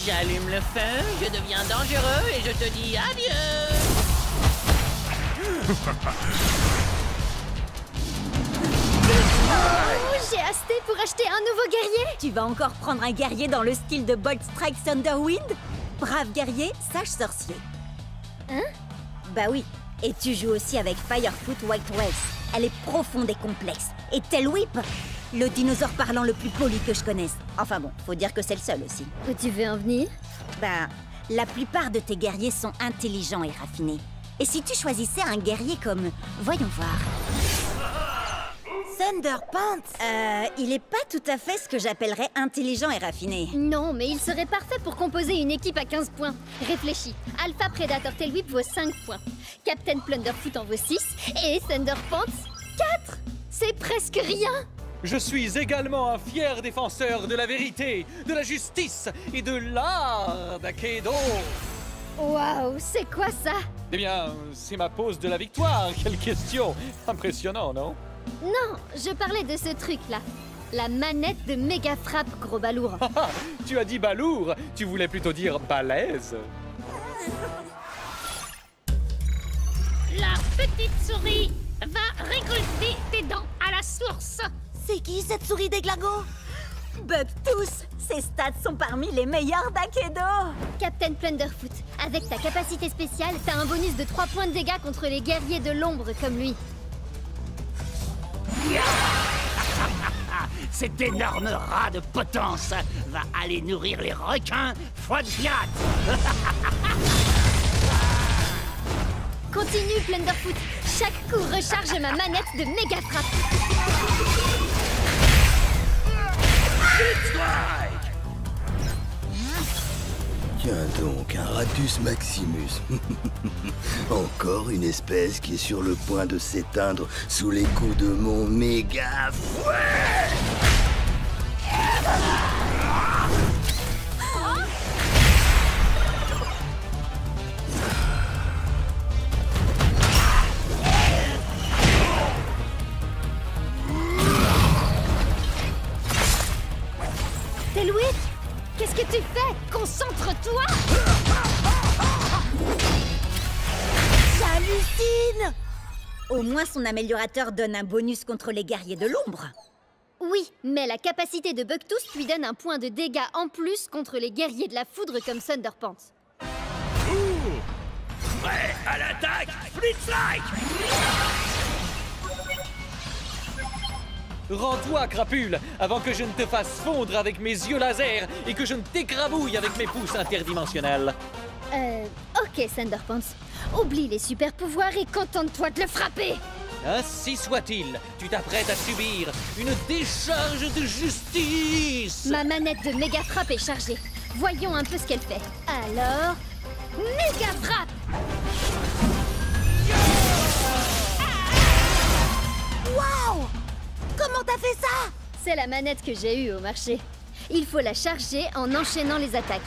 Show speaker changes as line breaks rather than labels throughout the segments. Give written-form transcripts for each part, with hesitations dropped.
J'allume le feu, je deviens dangereux et je te dis adieu.
Oh, j'ai hasté pour acheter un nouveau guerrier.
Tu vas encore prendre un guerrier dans le style de Bolt Strike Thunderwind? Brave guerrier, sage sorcier.
Hein?
Bah oui. Et tu joues aussi avec Firefoot White Wells. Elle est profonde et complexe. Et Tail Whip, le dinosaure parlant le plus poli que je connaisse. Enfin bon, faut dire que c'est le seul aussi.
Où tu veux en venir?
Bah, la plupart de tes guerriers sont intelligents et raffinés. Et si tu choisissais un guerrier comme... Voyons voir... Thunderpants. Il est pas tout à fait ce que j'appellerais intelligent et raffiné.
Non, mais il serait parfait pour composer une équipe à 15 points. Réfléchis. Alpha Predator Tail Whip vaut 5 points. Captain Plunderfoot en vaut 6. Et Thunderpants, 4. C'est presque rien.
Je suis également un fier défenseur de la vérité, de la justice et de l'art d'Akedo.
Waouh, c'est quoi ça?
Eh bien, c'est ma pose de la victoire. Quelle question! Impressionnant, non?
Non, je parlais de ce truc-là. La manette de méga frappe, gros balourd.
Tu as dit balourd, tu voulais plutôt dire balèze.
La petite souris va récolter tes dents à la source.
C'est qui cette souris d'Eglago? Bugtooth. Ses stats sont parmi les meilleurs d'Akedo.
Captain Plunderfoot, avec ta capacité spéciale, t'as un bonus de 3 points de dégâts contre les guerriers de l'ombre comme lui.
Cet énorme rat de potence va aller nourrir les requins foie de pirate.
Continue, Plunderfoot. Chaque coup recharge ma manette de méga frappe.
Tiens donc, un Ratus Maximus. Encore une espèce qui est sur le point de s'éteindre sous les coups de mon méga fouet.
Tail Whip, qu'est-ce que tu fais? Concentre-toi!
J'hallucine! Au moins son améliorateur donne un bonus contre les guerriers de l'ombre.
Oui, mais la capacité de Bugtooth lui donne un point de dégâts en plus contre les guerriers de la foudre comme Thunderpants.
Prêt à l'attaque, Blitzlike!
Rends-toi, crapule, avant que je ne te fasse fondre avec mes yeux laser et que je ne t'écrabouille avec mes pouces interdimensionnels.
Ok, Thunderpants. Oublie les super pouvoirs et contente-toi de le frapper!
Ainsi soit-il, tu t'apprêtes à subir une décharge de justice.
Ma manette de méga frappe est chargée. Voyons un peu ce qu'elle fait. Alors... méga frappe!
Waouh! Comment t'as fait ça?
C'est la manette que j'ai eue au marché. Il faut la charger en enchaînant les attaques.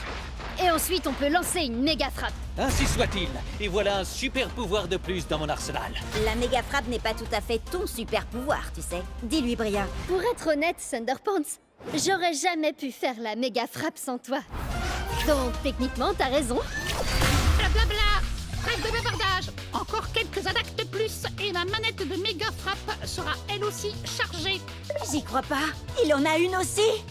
Et ensuite, on peut lancer une méga frappe.
Ainsi soit-il, et voilà un super pouvoir de plus dans mon arsenal.
La méga frappe n'est pas tout à fait ton super pouvoir, tu sais. Dis-lui, Bria.
Pour être honnête, Thunderpants, j'aurais jamais pu faire la méga frappe sans toi. Donc, techniquement, t'as raison.
Blablabla. Trêve de bavardage. Encore quelques attaques de plus et ma manette de méga frappe sera elle aussi chargée.
J'y crois pas. Il en a une aussi.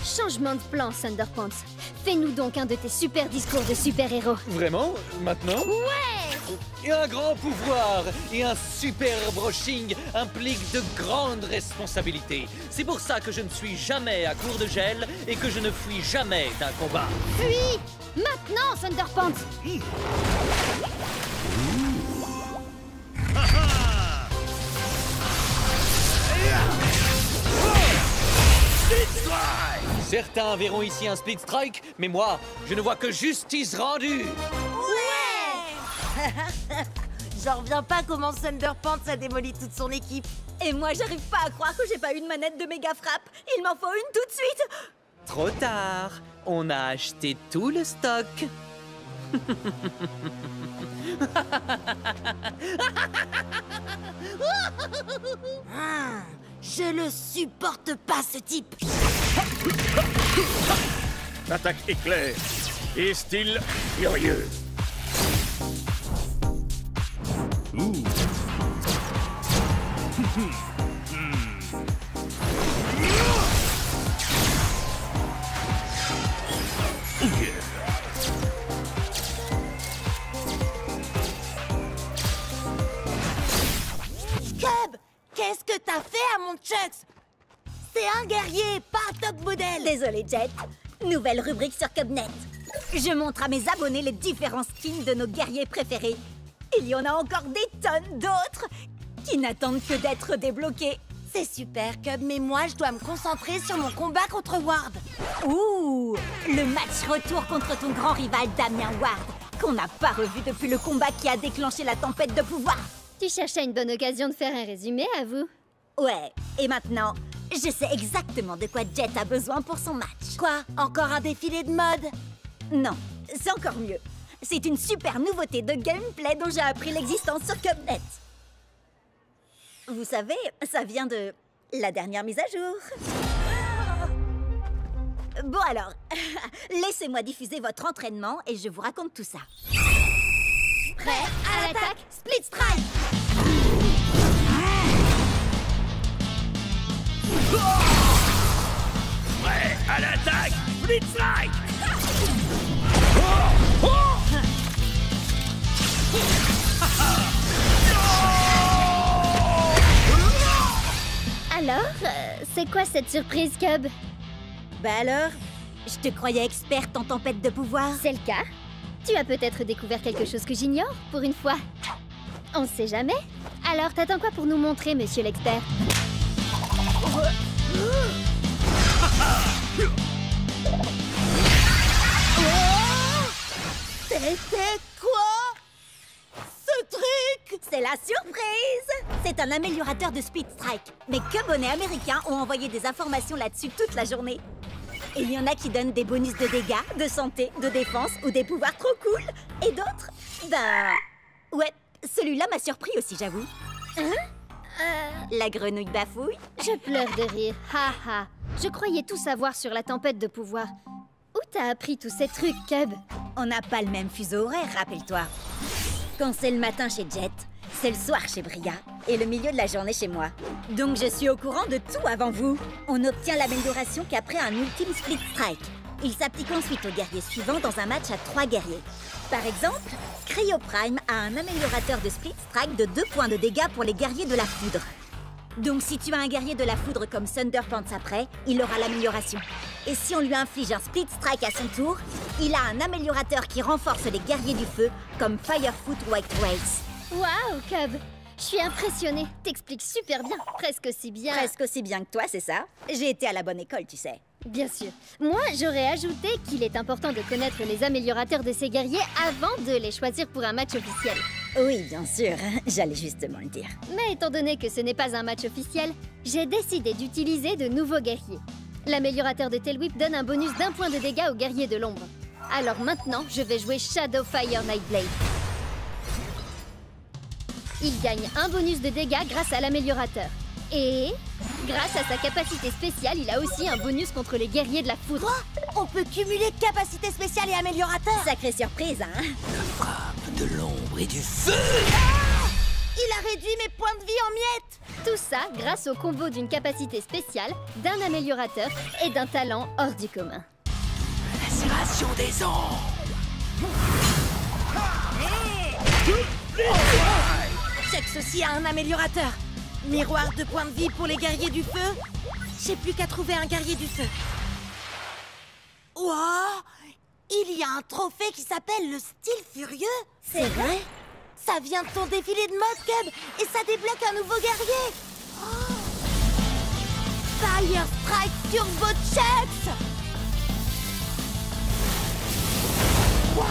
Changement de plan, Thunderpants. Fais-nous donc un de tes super discours de super-héros.
Vraiment? Maintenant?
Ouais!
Et un grand pouvoir et un super brushing impliquent de grandes responsabilités. C'est pour ça que je ne suis jamais à court de gel et que je ne fuis jamais d'un combat.
Puis, maintenant, Thunderpants!
Certains verront ici un split strike, mais moi, je ne vois que justice rendue.
Ouais! J'en reviens pas comment Thunderpants a démoli toute son équipe. Et moi, j'arrive pas à croire que j'ai pas une manette de méga frappe. Il m'en faut une tout de suite.
Trop tard, on a acheté tout le stock.
Je le supporte pas, ce type.
Attaque éclair et style furieux. Ouh.
Cub, qu'est-ce que t'as fait à mon Chucks? C'est un guerrier, pas un top modèle. Désolé, Jet. Nouvelle rubrique sur Cubnet. Je montre à mes abonnés les différents skins de nos guerriers préférés. Il y en a encore des tonnes d'autres qui n'attendent que d'être débloqués. C'est super, Cub, mais moi, je dois me concentrer sur mon combat contre Ward. Ouh, le match retour contre ton grand rival Damien Ward, qu'on n'a pas revu depuis le combat qui a déclenché la tempête de pouvoir.
Tu cherchais une bonne occasion de faire un résumé, avoue.
Ouais, et maintenant, je sais exactement de quoi Jet a besoin pour son match. Quoi? Encore un défilé de mode? Non, c'est encore mieux. C'est une super nouveauté de gameplay dont j'ai appris l'existence sur Cubnet. Vous savez, ça vient de la dernière mise à jour. Bon alors, laissez-moi diffuser votre entraînement et je vous raconte tout ça. Prêt à l'attaque, Split Strike!
Prêt à l'attaque, Split Strike.
Alors, c'est quoi cette surprise, Cub?
Bah alors, je te croyais experte en tempête de pouvoir.
C'est le cas? Tu as peut-être découvert quelque chose que j'ignore, pour une fois. On sait jamais. Alors, t'attends quoi pour nous montrer, monsieur l'expert?
C'était quoi? Ce truc? C'est la surprise! C'est un améliorateur de Split Strike. Mes Cubonnets américains ont envoyé des informations là-dessus toute la journée. Et il y en a qui donnent des bonus de dégâts, de santé, de défense ou des pouvoirs trop cool. Et d'autres, ben... Ouais, celui-là m'a surpris aussi, j'avoue. La grenouille bafouille.
Je pleure de rire. Ha ha. Je croyais tout savoir sur la tempête de pouvoir. Où t'as appris tous ces trucs, Cub?
On n'a pas le même fuseau horaire, rappelle-toi. Quand c'est le matin chez Jet, c'est le soir chez Bria et le milieu de la journée chez moi. Donc je suis au courant de tout avant vous. On obtient l'amélioration qu'après un ultime Split Strike. Il s'applique ensuite aux guerriers suivants dans un match à 3 guerriers. Par exemple, Cryo Prime a un améliorateur de Split Strike de 2 points de dégâts pour les guerriers de la foudre. Donc si tu as un guerrier de la foudre comme Thunderpants après, il aura l'amélioration. Et si on lui inflige un Split Strike à son tour, il a un améliorateur qui renforce les guerriers du feu comme Firefoot White Race.
Waouh, Cub! Je suis impressionnée. T'expliques super bien. Presque aussi bien.
Presque aussi bien que toi, c'est ça? J'ai été à la bonne école, tu sais.
Bien sûr. Moi, j'aurais ajouté qu'il est important de connaître les améliorateurs de ces guerriers avant de les choisir pour un match officiel.
Oui, bien sûr. J'allais justement le dire.
Mais étant donné que ce n'est pas un match officiel, j'ai décidé d'utiliser de nouveaux guerriers. L'améliorateur de Tailwhip donne un bonus d'1 point de dégâts aux guerriers de l'ombre. Alors maintenant, je vais jouer Shadowfire Nightblade. Il gagne un bonus de dégâts grâce à l'améliorateur. Et grâce à sa capacité spéciale, il a aussi un bonus contre les guerriers de la foudre.
Quoi? On peut cumuler capacité spéciale et améliorateur? Sacrée surprise, hein?
La frappe de l'ombre et du feu!
Il a réduit mes points de vie en miettes!
Tout ça grâce au combo d'une capacité spéciale, d'un améliorateur et d'un talent hors du commun.
Lacération des ombres!
Check ceci a un améliorateur. Miroir de points de vie pour les guerriers du feu. J'ai plus qu'à trouver un guerrier du feu. Wow! Il y a un trophée qui s'appelle le style furieux. C'est vrai? Ça vient de ton défilé de mode, Cub, et ça débloque un nouveau guerrier. Oh! Fire Strike Turbo Chucks! Wow!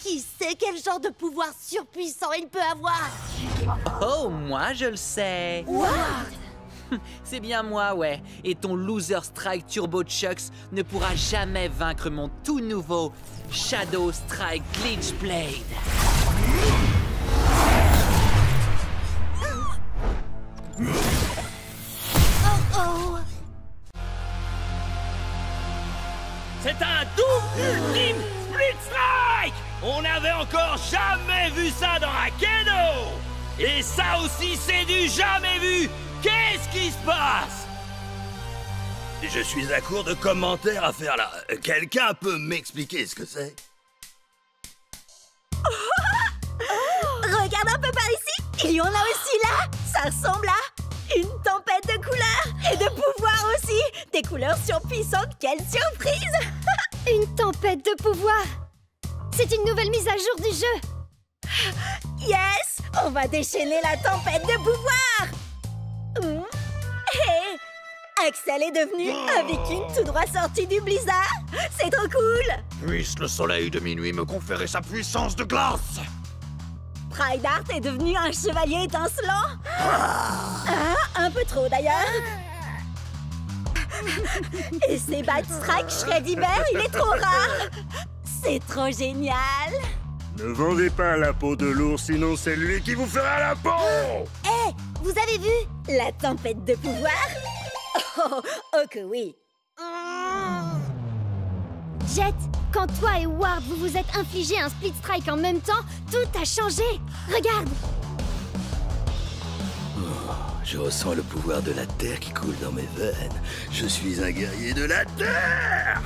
Qui sait quel genre de pouvoir surpuissant il peut avoir?
Oh, moi je le sais.
What?
C'est bien moi, ouais. Et ton Loser Strike Turbo Chucks ne pourra jamais vaincre mon tout nouveau Shadow Strike Glitch Blade.
C'est un double ultime Split Strike! On n'avait encore jamais vu ça dans Rakedo! Et ça aussi, c'est du jamais vu! Qu'est-ce qui se passe?
Je suis à court de commentaires à faire là. Quelqu'un peut m'expliquer ce que c'est?
Regarde un peu par ici. Il y en a aussi là. Ça ressemble à une tempête de couleurs et de pouvoirs aussi. Des couleurs surpuissantes. Quelle surprise!
Une tempête de pouvoir. C'est une nouvelle mise à jour du jeu.
Yes! On va déchaîner la tempête de pouvoir. Hé! Axel est devenu un viking tout droit sorti du blizzard. C'est trop cool.
Puisse le soleil de minuit me conférer sa puissance de glace!
Prydart est devenu un chevalier étincelant. Un peu trop d'ailleurs. Et c'est Batstrike Shreddiber, il est trop rare. C'est trop génial.
Ne vendez pas la peau de l'ours, sinon c'est lui qui vous fera la peau!
Hé, vous avez vu la tempête de pouvoir? Oh que oui.
Jet, quand toi et Ward vous vous êtes infligé un split strike en même temps, tout a changé. Regarde.
Je ressens le pouvoir de la terre qui coule dans mes veines. Je suis un guerrier de la terre!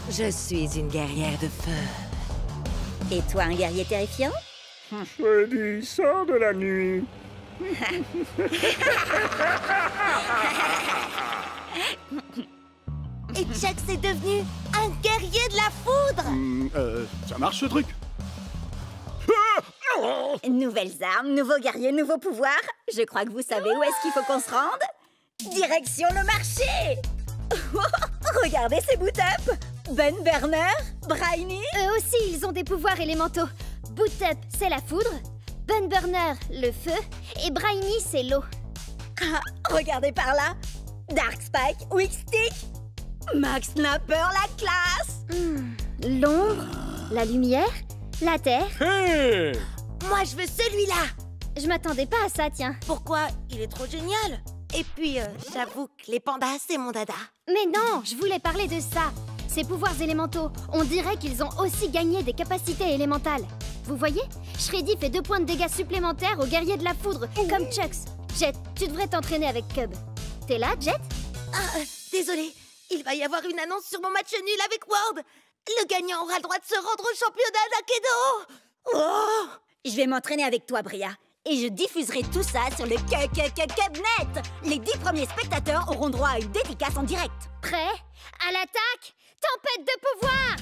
Je suis une guerrière de feu. Et toi, un guerrier terrifiant?
Freddy, sors de la nuit.
Et Chuck est devenu un guerrier de la foudre.
Ça marche ce truc?
Nouvelles armes, nouveaux guerriers, nouveaux pouvoirs. Je crois que vous savez où est-ce qu'il faut qu'on se rende. Direction le marché. Regardez ces boot-up. Ben Burner, Briny.
Eux aussi, ils ont des pouvoirs élémentaux. Boot Up, c'est la foudre. Ben Burner, le feu. Et Briny, c'est l'eau.
Regardez par là. Dark Spike, Weak Stick. Max Snapper, la classe.
L'ombre, la lumière, la terre.
Hey!
Moi, je veux celui-là.
Je m'attendais pas à ça, tiens.
Pourquoi? Il est trop génial. Et puis, j'avoue que les pandas, c'est mon dada.
Mais non, je voulais parler de ça. Ces pouvoirs élémentaux, on dirait qu'ils ont aussi gagné des capacités élémentales. Vous voyez? Shreddy fait 2 points de dégâts supplémentaires aux guerriers de la foudre, comme Chucks. Jet, tu devrais t'entraîner avec Cub. T'es là, Jet?
Désolé, il va y avoir une annonce sur mon match nul avec Ward. Le gagnant aura le droit de se rendre au championnat d'Akedo. Oh! Je vais m'entraîner avec toi, Bria. Et je diffuserai tout ça sur le Cubnet. Les 10 premiers spectateurs auront droit à une dédicace en direct.
Prêt? À l'attaque? Tempête de pouvoir!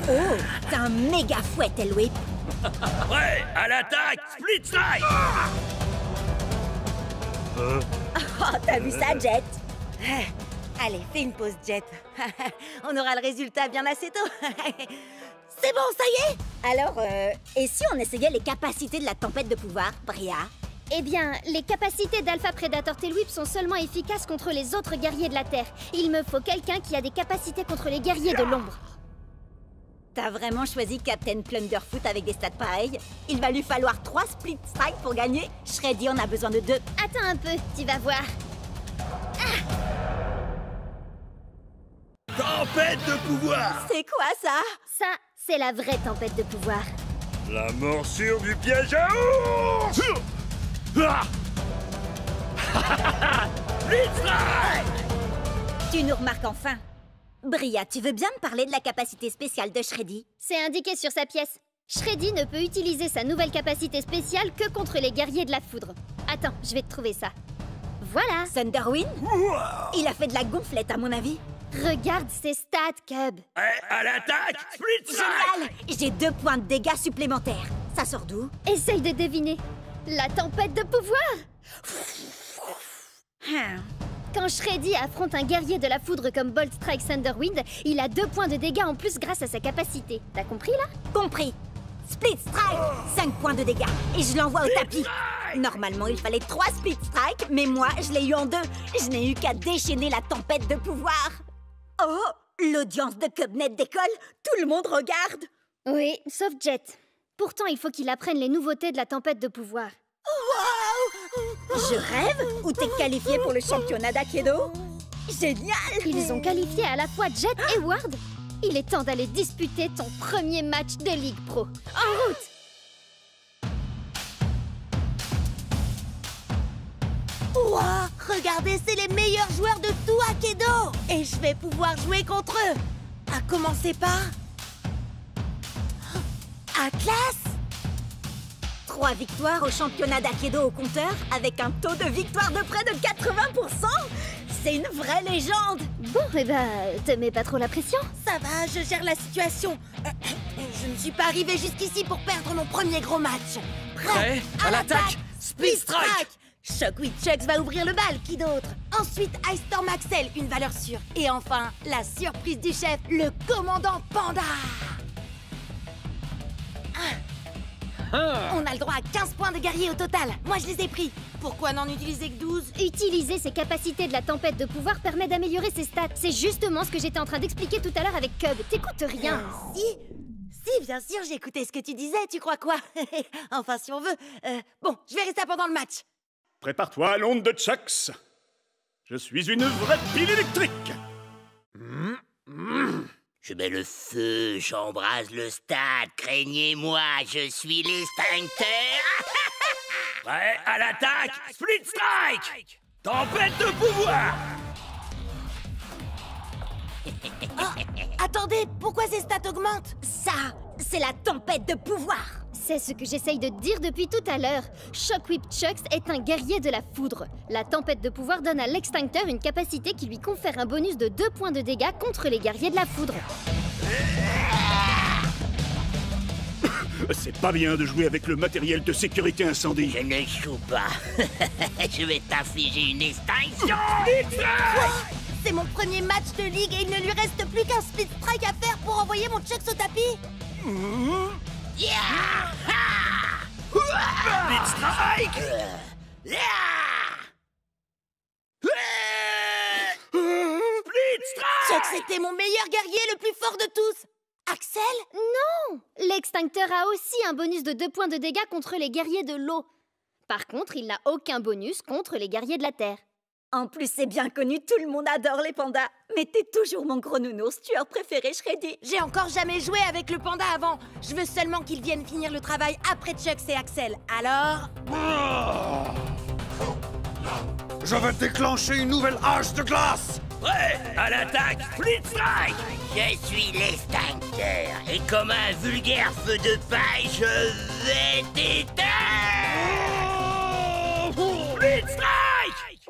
Oh, t'as un méga fouet, Elwip.
Ouais, à l'attaque! Split Strike!
Oh, t'as vu ça, Jet? Allez, fais une pause, Jet. On aura le résultat bien assez tôt. C'est bon, ça y est? Alors, et si on essayait les capacités de la tempête de pouvoir, Bria?
Eh bien, les capacités d'Alpha Predator Tailwhip sont seulement efficaces contre les autres guerriers de la Terre. Il me faut quelqu'un qui a des capacités contre les guerriers de l'ombre.
T'as vraiment choisi Captain Plunderfoot avec des stats pareils? Il va lui falloir 3 split strikes pour gagner. Shreddy en a besoin de 2.
Attends un peu, tu vas voir.
Tempête de pouvoir!
C'est quoi ça?
Ça, c'est la vraie tempête de pouvoir.
La morsure du piège à ours!
Split Strike!
Tu nous remarques enfin. Bria, tu veux bien me parler de la capacité spéciale de Shreddy?
C'est indiqué sur sa pièce. Shreddy ne peut utiliser sa nouvelle capacité spéciale que contre les guerriers de la foudre. Attends, je vais te trouver ça. Voilà.
Thunderwind? Il a fait de la gonflette, à mon avis.
Regarde ses stats, Cub.
À l'attaque! Split Strike!
Génial! J'ai 2 points de dégâts supplémentaires. Ça sort d'où?
Essaye de deviner. La tempête de pouvoir! Quand Shreddy affronte un guerrier de la foudre comme Bolt Strike Thunderwind, il a 2 points de dégâts en plus grâce à sa capacité. T'as compris là?
Compris. Split Strike, 5 points de dégâts. Et je l'envoie au tapis. Normalement, il fallait 3 Split Strike, mais moi, je l'ai eu en 2. Je n'ai eu qu'à déchaîner la tempête de pouvoir. Oh, l'audience de Cubnet décolle. Tout le monde regarde.
Oui, sauf Jet. Pourtant, il faut qu'il apprenne les nouveautés de la tempête de pouvoir.
Wow! Je rêve? Ou t'es qualifié pour le championnat d'Aikido? Génial!
Ils ont qualifié à la fois Jet et Ward. Il est temps d'aller disputer ton premier match de Ligue Pro. En route!
Ouah, regardez, c'est les meilleurs joueurs de tout Aikido! Et je vais pouvoir jouer contre eux! À commencer par... Atlas!
3 victoires au championnat d'Aikido au compteur, avec un taux de victoire de près de 80%! C'est une vraie légende!
Bon, eh ben, te mets pas trop la pression.
Ça va, je gère la situation. Je ne suis pas arrivée jusqu'ici pour perdre mon premier gros match.
Prêt à l'attaque, Split Strike!
Shockwave Chucks va ouvrir le bal, qui d'autre? Ensuite, Ice Storm Axel, une valeur sûre. Et enfin, la surprise du chef, le commandant Panda. On a le droit à 15 points de guerrier au total. Moi, je les ai pris. Pourquoi n'en utiliser que 12?
Utiliser ses capacités de la tempête de pouvoir permet d'améliorer ses stats. C'est justement ce que j'étais en train d'expliquer tout à l'heure avec Cub. T'écoutes rien.
Si, bien sûr, j'ai écouté ce que tu disais, tu crois quoi? Enfin, si on veut. Bon, je verrai ça pendant le match.
Prépare-toi à l'onde de Chucks. Je suis une vraie pile électrique.
Je mets le feu, j'embrase le stade, craignez-moi, je suis l'extincteur.
Prêt à l'attaque, Split Strike! Tempête de pouvoir!
Attendez, pourquoi ces stats augmentent?
Ça, c'est la tempête de pouvoir!
C'est ce que j'essaye de te dire depuis tout à l'heure. Shockwave Chucks est un guerrier de la foudre. La tempête de pouvoir donne à l'extincteur une capacité qui lui confère un bonus de 2 points de dégâts contre les guerriers de la foudre.
C'est pas bien de jouer avec le matériel de sécurité incendie.
Je ne joue pas. Je vais t'infliger une extinction.
C'est mon premier match de ligue et il ne lui reste plus qu'un Split Strike à faire pour envoyer mon Chucks au tapis.
Split Strike! Split Strike!
Chucks était mon meilleur guerrier, le plus fort de tous. Axel?
Non! L'extincteur a aussi un bonus de 2 points de dégâts contre les guerriers de l'eau. Par contre, il n'a aucun bonus contre les guerriers de la terre.
En plus, c'est bien connu, tout le monde adore les pandas. Mais t'es toujours mon gros nounours, tueur préféré, Shreddy.
J'ai encore jamais joué avec le panda avant. Je veux seulement qu'il vienne finir le travail après Chucks et Axel. Alors...
Je vais déclencher une nouvelle hache de glace.
Prêt à l'attaque, Split Strike!
Je suis l'extincteur et comme un vulgaire feu de paille, je vais t'éteindre.
Split Strike!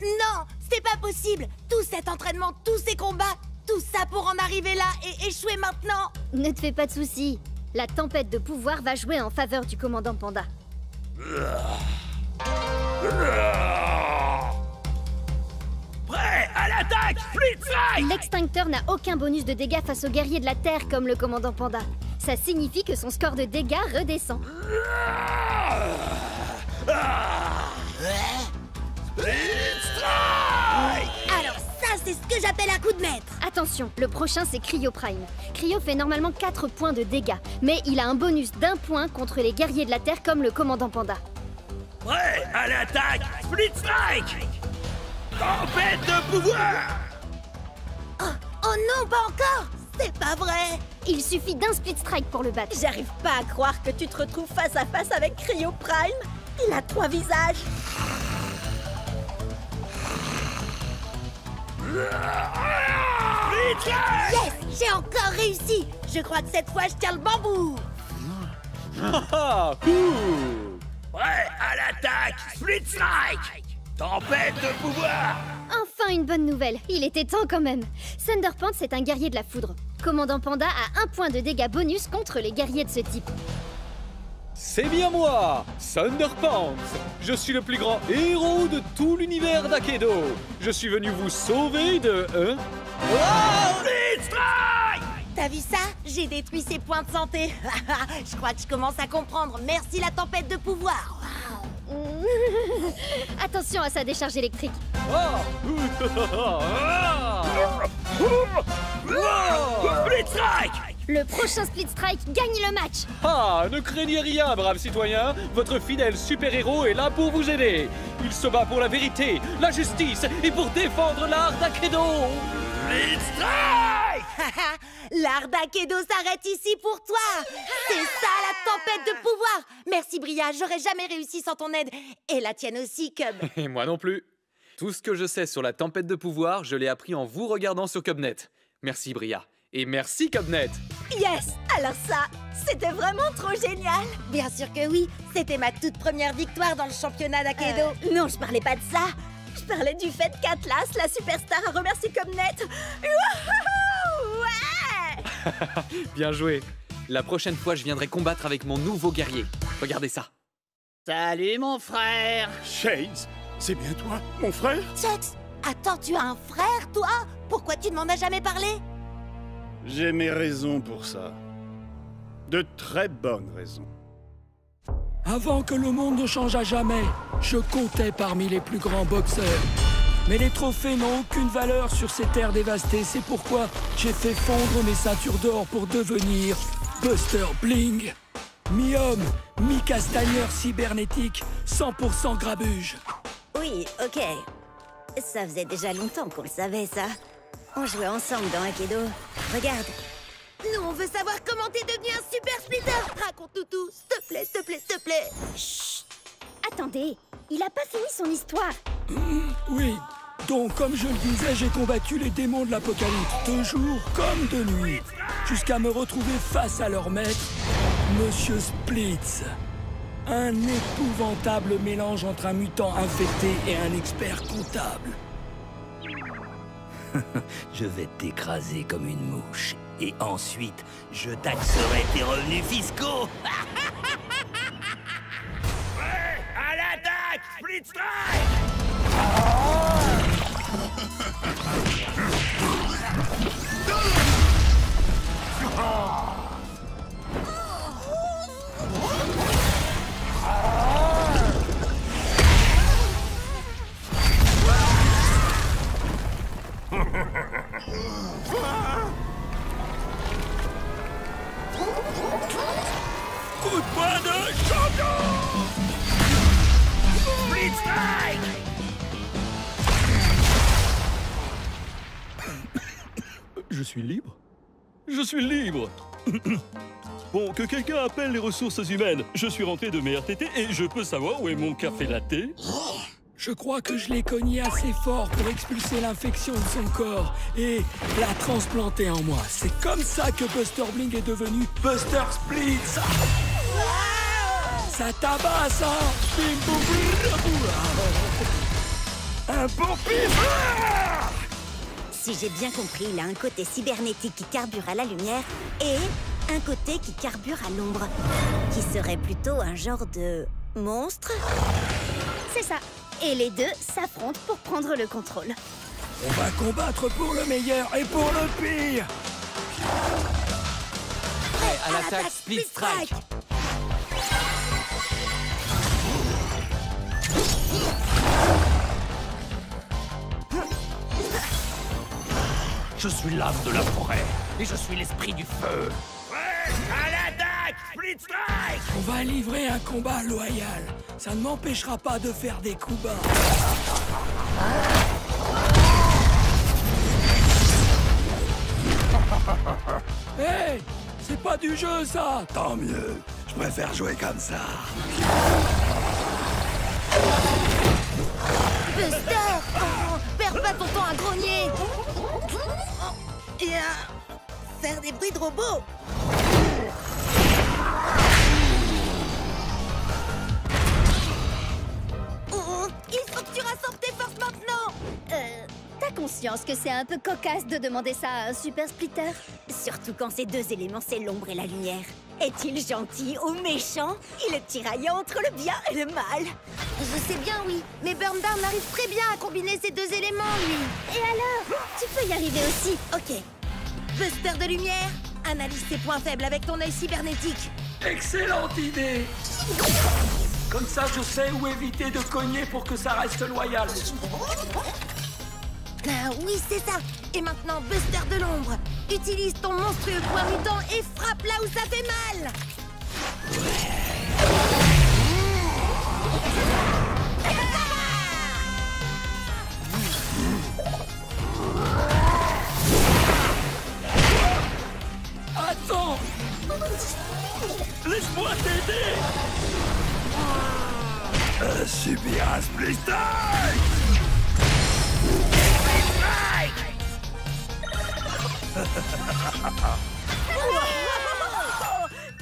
Non, c'est pas possible. Tout cet entraînement, tous ces combats, tout ça pour en arriver là et échouer maintenant.
Ne te fais pas de soucis. La tempête de pouvoir va jouer en faveur du commandant Panda.
Prêt à l'attaque, Split Strike!
L'extincteur n'a aucun bonus de dégâts face aux guerriers de la Terre comme le commandant Panda. Ça signifie que son score de dégâts redescend.
Split Strike!
Alors ça, c'est ce que j'appelle un coup de maître.
Attention, le prochain c'est Cryo Prime. Cryo fait normalement 4 points de dégâts, mais il a un bonus d'1 point contre les guerriers de la Terre comme le commandant Panda.
Prêt à l'attaque, Split Strike! Tempête de pouvoir!
Oh non, pas encore. C'est pas vrai.
Il suffit d'un Split Strike pour le battre.
J'arrive pas à croire que tu te retrouves face à face avec Cryo Prime. Il a 3 visages.
Split Strike!
Yes, j'ai encore réussi. Je crois que cette fois, je tiens le bambou.
Prêt à l'attaque, Split Strike! Tempête de pouvoir!
Enfin une bonne nouvelle, il était temps quand même. Thunderpants est un guerrier de la foudre. Commandant Panda a 1 point de dégâts bonus contre les guerriers de ce type.
C'est bien moi, Thunderpants. Je suis le plus grand héros de tout l'univers d'Aikido. Je suis venu vous sauver de...
Split Strike!
T'as vu ça? J'ai détruit ses points de santé. Je crois que je commence à comprendre. Merci la tempête de pouvoir.
Attention à sa décharge électrique.
Split Strike!
Le prochain Split Strike gagne le match.
Ah, ne craignez rien, braves citoyens. Votre fidèle super-héros est là pour vous aider. Il se bat pour la vérité, la justice et pour défendre l'art d'Akedo.
Split Strike!
L'art d'Akedo s'arrête ici pour toi. C'est ça la tempête de pouvoir. Merci Bria, j'aurais jamais réussi sans ton aide. Et la tienne aussi, Cub.
Et moi non plus. Tout ce que je sais sur la tempête de pouvoir, je l'ai appris en vous regardant sur Cubnet. Merci Bria. Et merci Cubnet.
Yes! Alors ça, c'était vraiment trop génial!
Bien sûr que oui, c'était ma toute première victoire dans le championnat d'Akedo.
Non, je parlais pas de ça! Je parlais du fait qu'Atlas, la superstar, a remercié Cubnet! Wouhou! Ouais!
Bien joué. La prochaine fois, je viendrai combattre avec mon nouveau guerrier. Regardez ça.
Salut mon frère.
Shades, c'est bien toi, mon frère?
Chucks, attends, tu as un frère, toi? Pourquoi tu ne m'en as jamais parlé?
J'ai mes raisons pour ça. De très bonnes raisons.
Avant que le monde ne change à jamais, je comptais parmi les plus grands boxeurs. Mais les trophées n'ont aucune valeur sur ces terres dévastées. C'est pourquoi j'ai fait fondre mes ceintures d'or pour devenir Buster Bling. Mi-homme, mi-castagneur cybernétique, 100% grabuge.
Oui, ok. Ça faisait déjà longtemps qu'on le savait, ça. On jouait ensemble dans Akedo. Regarde.
Nous, on veut savoir comment t'es devenu un super splitter. Raconte-nous tout, s'il te plaît, s'il te plaît, s'il te plaît.
Chut. Attendez, il a pas fini son histoire.
Oui. Donc, comme je le disais, j'ai combattu les démons de l'Apocalypse, de jour comme de nuit, jusqu'à me retrouver face à leur maître, Monsieur Splitz. Un épouvantable mélange entre un mutant infecté et un expert comptable.
Je vais t'écraser comme une mouche. Et ensuite, je taxerai tes revenus fiscaux.
Ouais, à l'attaque! Split Strike!
Coup de poing de champion!
Split Strike!
Je suis libre? Je suis libre! Bon, que quelqu'un appelle les ressources humaines. Je suis rentré de mes RTT et je peux savoir où est mon café latte? Je crois que je l'ai cogné assez fort pour expulser l'infection de son corps et la transplanter en moi. C'est comme ça que Buster Bling est devenu Buster Splitz. Ça tabasse, hein? Bim, boum, boum. Un bon pif!
Si j'ai bien compris, il a un côté cybernétique qui carbure à la lumière et un côté qui carbure à l'ombre, qui serait plutôt un genre de monstre.
C'est ça. Et les deux s'affrontent pour prendre le contrôle.
On va combattre pour le meilleur et pour le pire.
Prêt à l'attaque Split Strike.
Je suis l'âme de la forêt et je suis l'esprit du feu.
Ouais, à l'attaque! Split Strike!
On va livrer un combat loyal. Ça ne m'empêchera pas de faire des coups bas. Hey! C'est pas du jeu, ça!
Tant mieux. Je préfère jouer comme ça.
Buster! Oh, perds pas ton temps à grogner! Et à faire des bruits de robot! Oh, il faut que tu rassembles tes forces maintenant!
T'as conscience que c'est un peu cocasse de demander ça à un super splitter?
Surtout quand ces deux éléments, c'est l'ombre et la lumière. Est-il gentil ou méchant? Il est tiraillant entre le bien et le mal.
Je sais bien, oui, mais Burndown arrive très bien à combiner ces deux éléments, lui.
Et alors? Tu peux y arriver aussi.
Ok. Buster de lumière, analyse tes points faibles avec ton œil cybernétique.
Excellente idée! Comme ça, je sais où éviter de cogner pour que ça reste loyal.
Ah, oui, c'est ça. Et maintenant, Buster de l'ombre. Utilise ton monstrueux poing mutant et frappe là où ça fait mal.
Attends! Laisse-moi t'aider!
Subir un split strike!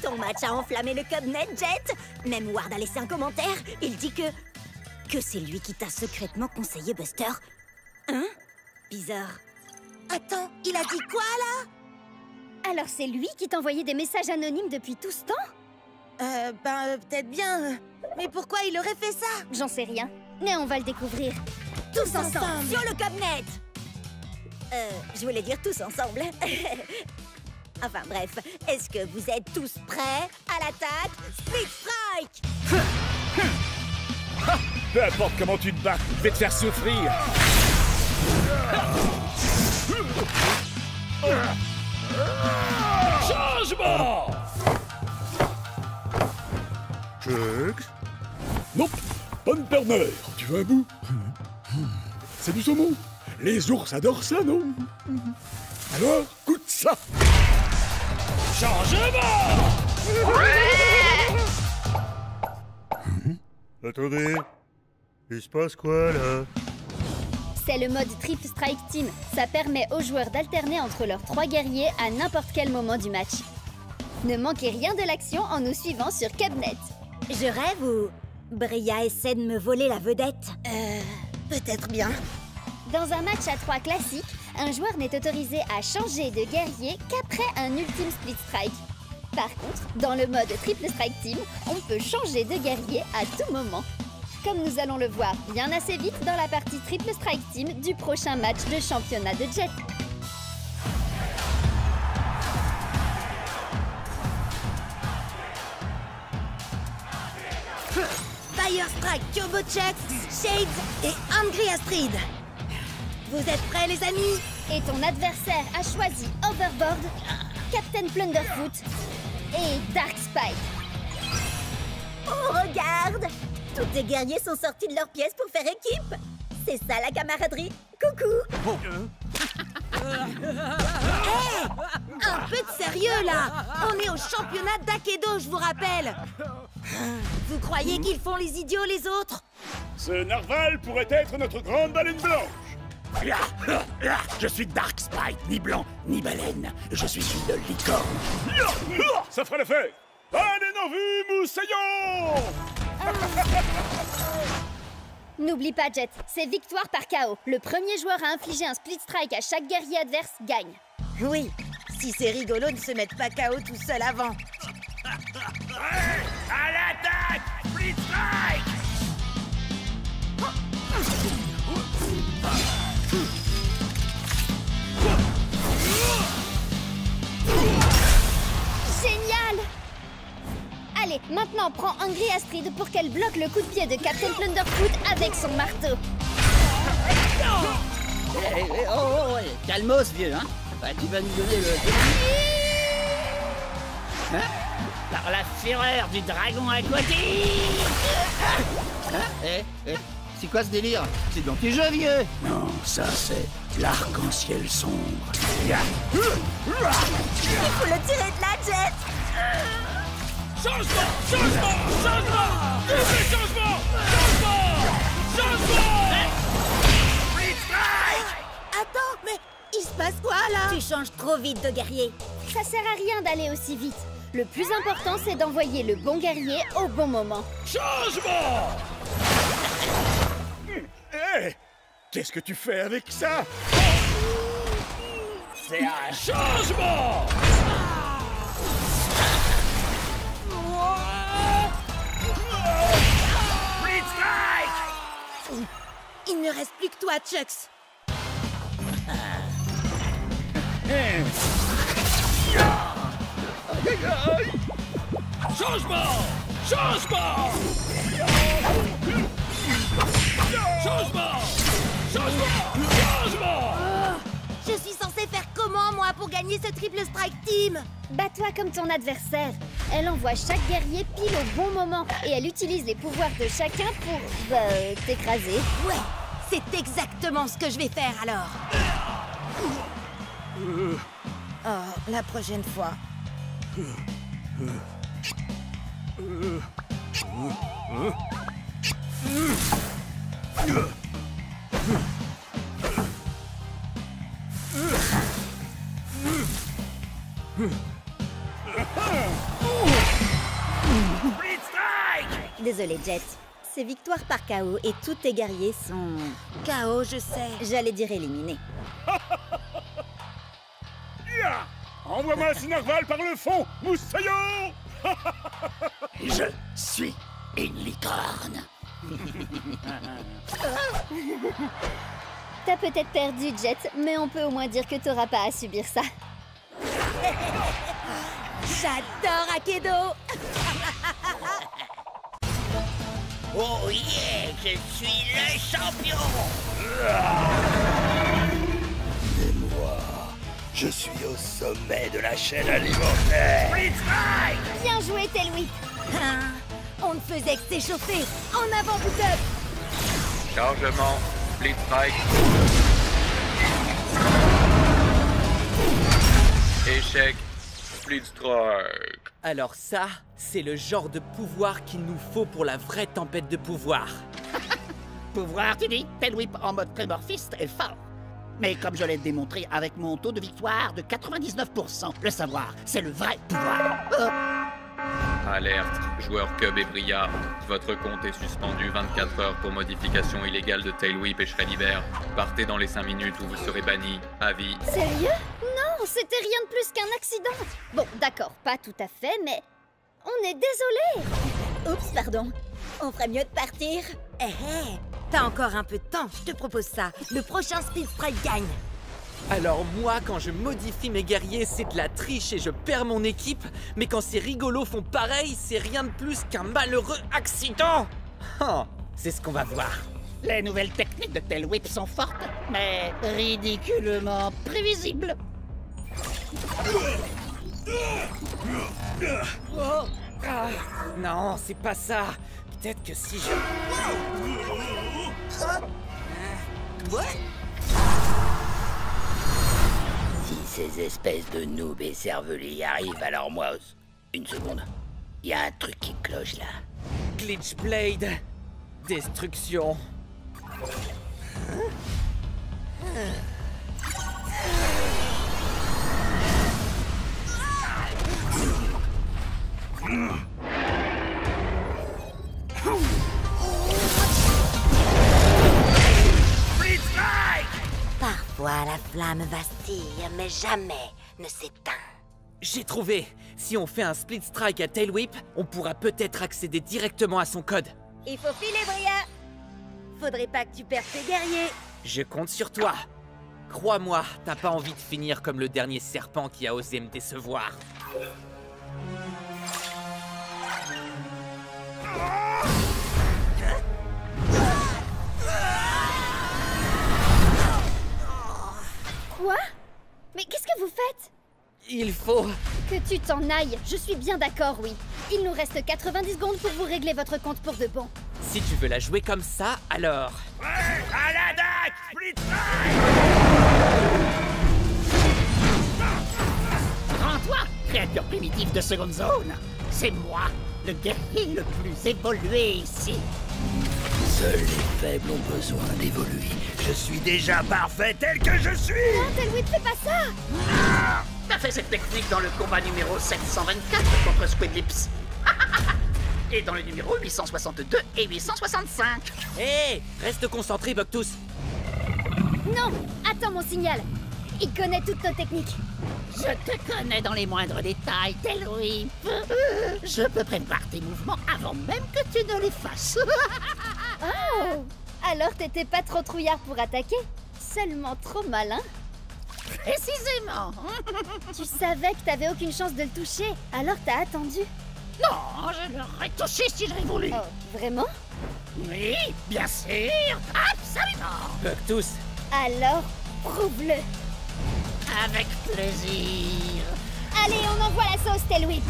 Ton match a enflammé le Cubnet, Jet. Même Ward a laissé un commentaire. Il dit que c'est lui qui t'a secrètement conseillé Buster. Hein? Bizarre.
Attends, il a dit quoi, là?
Alors c'est lui qui t'envoyait des messages anonymes depuis tout ce temps?
Peut-être bien. Mais pourquoi il aurait fait ça?
J'en sais rien. Mais on va le découvrir.
Tous ensemble, sur le Cubnet. Je voulais dire tous ensemble. Enfin bref, est-ce que vous êtes tous prêts à l'attaque? Split Strike!
Peu importe comment tu te bats, je vais te faire souffrir.
Changement!
Chugs? Nope, bonne père-mère. Tu veux un bout? C'est du saumon. Les ours adorent ça, non? Alors, goûte ça.
Changement!
Attendez, il se passe quoi, là?
C'est le mode Triple Strike Team. Ça permet aux joueurs d'alterner entre leurs 3 guerriers à n'importe quel moment du match. Ne manquez rien de l'action en nous suivant sur Cubnet.
Je rêve ou Bria essaie de me voler la vedette?
Peut-être bien.
Dans un match à 3 classique, un joueur n'est autorisé à changer de guerrier qu'après un ultime Split Strike. Par contre, dans le mode Triple Strike Team, on peut changer de guerrier à tout moment. Comme nous allons le voir bien assez vite dans la partie Triple Strike Team du prochain match de championnat de Jet.
Fire Strike, Turbo Chucks, Shades et Angry Astrid. Vous êtes prêts, les amis?
Et ton adversaire a choisi Overboard, Captain Plunderfoot et Dark Spike.
Oh, regarde! Tous tes guerriers sont sortis de leur pièce pour faire équipe. C'est ça la camaraderie. Coucou!
Un peu de sérieux, là! On est au championnat d'Akedo, je vous rappelle! Vous croyez qu'ils font les idiots, les autres?
Ce narval pourrait être notre grande baleine blanche.
Je suis Dark Spike, ni blanc, ni baleine. Je suis une licorne.
Ça fera l'affaire. Allez, Novi Moussaillon!
N'oublie pas, Jet, c'est victoire par KO. Le premier joueur à infliger un split strike à chaque guerrier adverse gagne.
Oui, si c'est rigolo de se mettre pas KO tout seul avant.
À l'attaque! Split Strike!
Génial! Allez, maintenant prends Angry Astrid pour qu'elle bloque le coup de pied de Captain Plunderfoot avec son marteau.
Calmos, vieux, hein? Bah, tu vas nous donner le... Hein? Par la fureur du dragon aquatique! C'est quoi ce délire? C'est dans tes jeux, vieux! Non, ça c'est l'arc-en-ciel sombre.
Il faut le tirer de la Jet!
Changement! Changement! Changement! Double changement! Changement! Changement! Split Strike!
Attends, mais il se passe quoi, là?
Tu changes trop vite de guerrier.
Ça sert à rien d'aller aussi vite. Le plus important, c'est d'envoyer le bon guerrier au bon moment.
Changement!
Hé! Qu'est-ce que tu fais avec ça?
C'est un changement! Split Strike!
Il ne reste plus que toi, Chucks.
Changement! Changement! Changement! Changement!
Je suis censée faire comment, moi, pour gagner ce triple strike team?
Bats-toi comme ton adversaire. Elle envoie chaque guerrier pile au bon moment et elle utilise les pouvoirs de chacun pour, t'écraser.
Ouais, c'est exactement ce que je vais faire alors. Oh, la prochaine fois.
Désolé, Jet. C'est victoire par KO et tous tes guerriers sont...
KO, je sais.
J'allais dire éliminés.
Ya! Envoie-moi ce narval par le fond, moussaillon!
Je suis une licorne.
T'as peut-être perdu, Jet, mais on peut au moins dire que t'auras pas à subir ça.
J'adore Akedo.
Oh yeah, je suis le champion.
Et moi, je suis au sommet de la chaîne alimentaire.
Bien joué, Tailwhip.
Hein, on ne faisait que s'échauffer. En avant, Boot-Up.
Chargement, Split Strike. Échec, Split Strike.
Alors ça, c'est le genre de pouvoir qu'il nous faut pour la vraie tempête de pouvoir.
Pouvoir, tu dis? Tailwhip en mode Tremorfist est fort. Mais comme je l'ai démontré avec mon taux de victoire de 99%, le savoir, c'est le vrai pouvoir.
Alerte, joueur Cub et Bria. Votre compte est suspendu 24 heures pour modification illégale de Tailwhip et Shreddiver. Partez dans les 5 minutes où vous serez banni. À vie.
Sérieux? Non, c'était rien de plus qu'un accident. Bon, d'accord, pas tout à fait, mais on est désolé.
Oups, pardon. On ferait mieux de partir.
T'as encore un peu de temps, je te propose ça. Le prochain Split Strike gagne.
Alors moi, quand je modifie mes guerriers, c'est de la triche et je perds mon équipe. Mais quand ces rigolos font pareil, c'est rien de plus qu'un malheureux accident. Oh, c'est ce qu'on va voir.
Les nouvelles techniques de Tailwhip sont fortes, mais ridiculement prévisibles.
Oh, ah, non, c'est pas ça. Peut-être que si je...
Si ces espèces de noobs et cervelés arrivent, alors moi... Une seconde. Il y a un truc qui cloche là.
Glitchblade. Destruction.
Parfois la flamme vacille, mais jamais ne s'éteint.
J'ai trouvé. Si on fait un split strike à Tailwhip, on pourra peut-être accéder directement à son code.
Il faut filer, Bria. Faudrait pas que tu perdes tes guerriers.
Je compte sur toi. Crois-moi, t'as pas envie de finir comme le dernier serpent qui a osé me décevoir.
Quoi? Mais qu'est-ce que vous faites?
Il faut...
Que tu t'en ailles, je suis bien d'accord, oui. Il nous reste 90 secondes pour vous régler votre compte pour de bon.
Si tu veux la jouer comme ça, alors...
À la DAC! Split Strike!
Rends-toi, créature primitive de seconde zone. C'est moi, le guerrier le plus évolué ici.
Seuls les faibles ont besoin d'évoluer. Je suis déjà parfait tel que je suis!
Non, Tailwhip, fais pas ça!
T'as fait cette technique dans le combat numéro 724 contre Squidlips. Et dans le numéro 862 et 865.
Hé, reste concentré, Bucktooth.
Non! Attends mon signal! Il connaît toutes nos techniques.
Je te connais dans les moindres détails, Tailwhip. Je peux prévoir tes mouvements avant même que tu ne les fasses.
Oh! Alors t'étais pas trop trouillard pour attaquer? Seulement trop malin?
Précisément.
Tu savais que t'avais aucune chance de le toucher, alors t'as attendu.
Non, je l'aurais touché si j'avais voulu.
Oh, vraiment?
Oui, bien sûr, absolument.
Buctus,
Alors, prouve-le.
Avec plaisir.
Allez, on envoie la sauce, Tail Whip.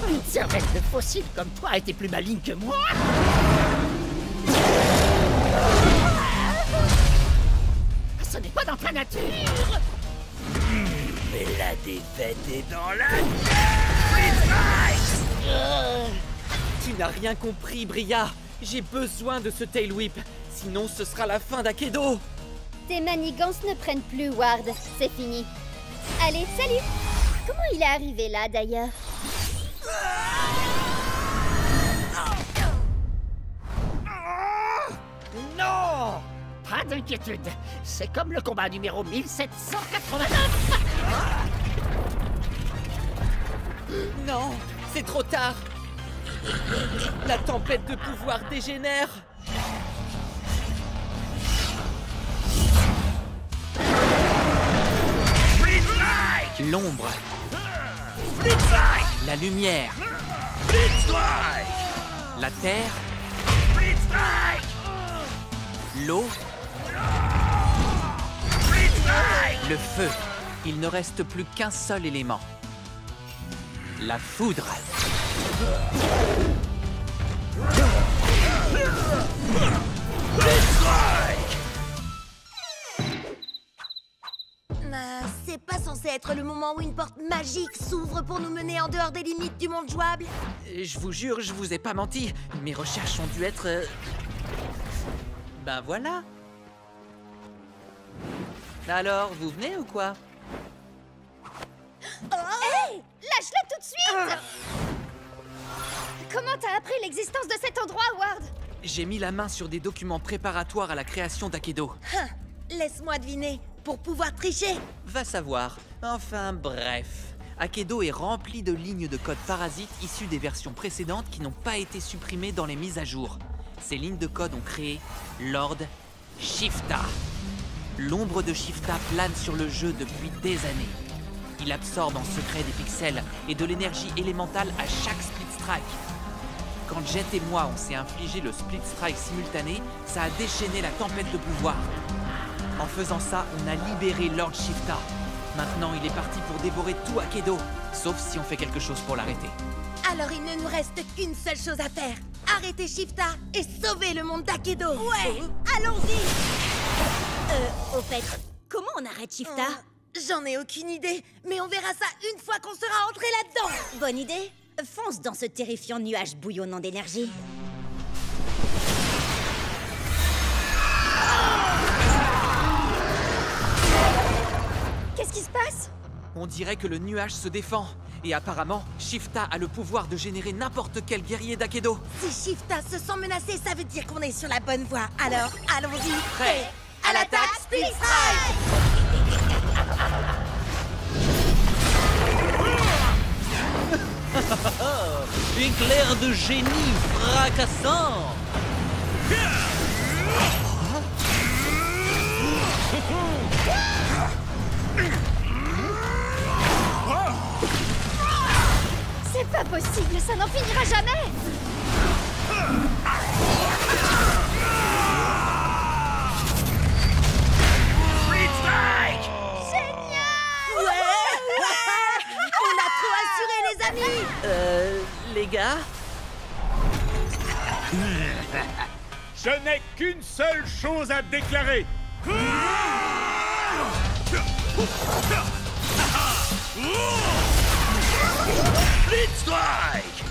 Une cervelle de fossile comme toi a été plus maligne que moi. Ce n'est pas dans ta nature.
Mais la défaite est dans la...
tu n'as rien compris, Bria. J'ai besoin de ce Tail Whip, sinon ce sera la fin d'Akedo.
Tes manigances ne prennent plus, Ward. C'est fini. Allez, salut. Comment il est arrivé là, d'ailleurs?
Non! Pas d'inquiétude. C'est comme le combat numéro 1789.
Non, c'est trop tard. La tempête de pouvoir dégénère. L'ombre. La lumière. La terre. L'eau. Le feu. Il ne reste plus qu'un seul élément. La foudre.
C'est pas censé être le moment où une porte magique s'ouvre pour nous mener en dehors des limites du monde jouable?
Je vous jure, je vous ai pas menti. Mes recherches ont dû être... Ben voilà. Alors, vous venez ou quoi?
Hey! Lâche-le tout de suite! Comment t'as appris l'existence de cet endroit, Ward?
J'ai mis la main sur des documents préparatoires à la création d'Akedo.
Laisse-moi deviner, pour pouvoir tricher.
Va savoir. Enfin, bref. Akedo est rempli de lignes de code parasites issues des versions précédentes qui n'ont pas été supprimées dans les mises à jour. Ces lignes de code ont créé Lord Shifta. L'ombre de Shifta plane sur le jeu depuis des années. Il absorbe en secret des pixels et de l'énergie élémentale à chaque split strike. Quand Jet et moi on s'est infligé le split strike simultané, ça a déchaîné la tempête de pouvoir. En faisant ça, on a libéré Lord Shifta. Maintenant, il est parti pour dévorer tout Akedo, sauf si on fait quelque chose pour l'arrêter.
Alors il ne nous reste qu'une seule chose à faire. Arrêter Shifta et sauver le monde d'Akedo. Ouais, allons-y.
Au fait, comment on arrête Shifta?
J'en ai aucune idée, mais on verra ça une fois qu'on sera entré là-dedans.
Bonne idée. Fonce dans ce terrifiant nuage bouillonnant d'énergie.
Qu'est-ce qui se passe?
On dirait que le nuage se défend. Et apparemment, Shifta a le pouvoir de générer n'importe quel guerrier d'Akedo.
Si Shifta se sent menacé, ça veut dire qu'on est sur la bonne voie. Alors, allons-y.
Prêt
à l'attaque, Split Strike!
Éclair de génie fracassant.
C'est pas possible, ça n'en finira jamais!
Split Strike!
Génial!
Ouais! On a trop assuré, les amis!
Les gars?
Je n'ai qu'une seule chose à déclarer.
Split Strike!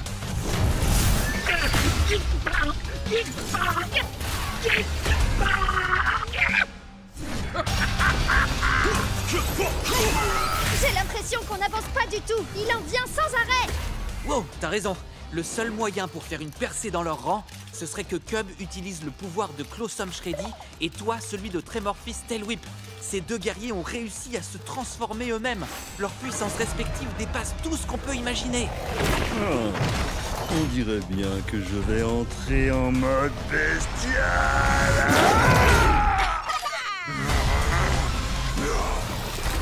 J'ai l'impression qu'on n'avance pas du tout. Il en vient sans arrêt.
Wow, t'as raison. Le seul moyen pour faire une percée dans leur rang, ce serait que Cub utilise le pouvoir de Closum Shreddy et toi celui de Tremorphis Tail Whip. Ces deux guerriers ont réussi à se transformer eux-mêmes. Leurs puissances respectives dépassent tout ce qu'on peut imaginer.
On dirait bien que je vais entrer en mode bestial.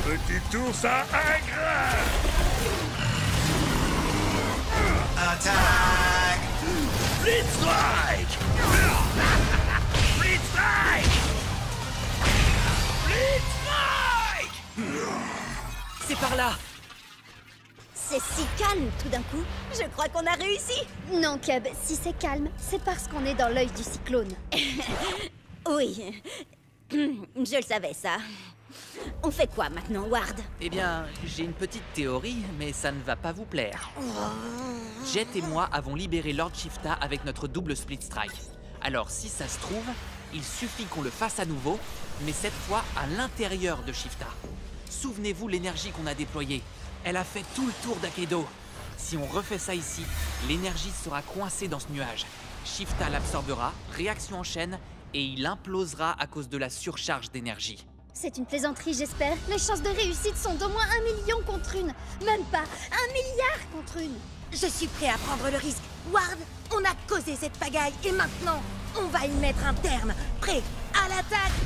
Petit ours à ingrat!
Attaque!
Blitz Strike! Blitz Strike! Blitz Strike!
C'est par là!
C'est si calme tout d'un coup. Je crois qu'on a réussi.
Non, Cub, si c'est calme, c'est parce qu'on est dans l'œil du cyclone.
Oui. Je le savais, ça. On fait quoi maintenant, Ward?
Eh bien, j'ai une petite théorie, mais ça ne va pas vous plaire. Jet et moi avons libéré Lord Shifta avec notre double split strike. Alors, si ça se trouve, il suffit qu'on le fasse à nouveau, mais cette fois à l'intérieur de Shifta. Souvenez-vous l'énergie qu'on a déployée. Elle a fait tout le tour d'Akedo. Si on refait ça ici, l'énergie sera coincée dans ce nuage. Shifta l'absorbera, réaction en chaîne, et il implosera à cause de la surcharge d'énergie.
C'est une plaisanterie, j'espère. Les chances de réussite sont d'au moins 1 million contre une. Même pas 1 milliard contre une.
Je suis prêt à prendre le risque. Ward, on a causé cette pagaille et maintenant, on va y mettre un terme. Prêt à l'attaque!